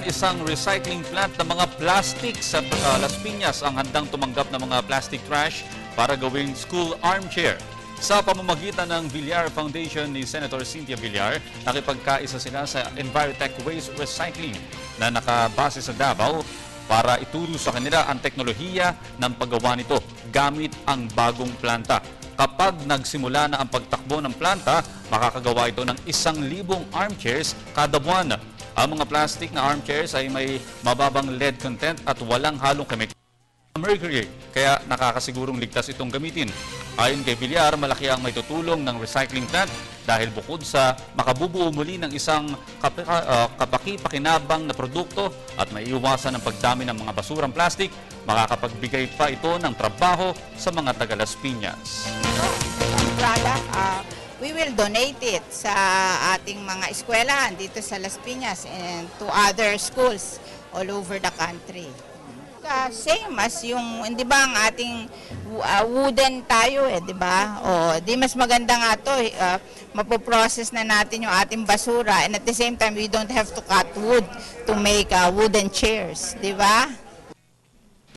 isang recycling plant ng mga plastic sa Las Piñas ang handang tumanggap ng mga plastic trash para gawing school armchair. Sa pamamagitan ng Villar Foundation ni Senator Cynthia Villar, nakipagkaisa sila sa Envirotech Waste Recycling na nakabase sa Davao para ituro sa kanila ang teknolohiya ng paggawa nito gamit ang bagong planta. Kapag nagsimula na ang pagtakbo ng planta, makakagawa ito ng 1,000 armchairs kada buwan. Ang mga plastic na armchairs ay may mababang lead content at walang halong chemical mercury, kaya nakakasigurong ligtas itong gamitin. Ayon kay Villar, malaki ang may tutulong ng recycling plant dahil bukod sa makabubuo muli ng isang kapaki-pakinabang na produkto at maiiwasan ang pagdami ng mga basurang plastic, makakapagbigay pa ito ng trabaho sa mga taga Las Piñas. We will donate it sa ating mga eskwelahan dito sa Las Piñas and to other schools all over the country. Same as yung, di ba, ang ating wooden tayo di ba? O, di mas maganda nga to, mapoprocess na natin yung ating basura and at the same time we don't have to cut wood to make wooden chairs, di ba?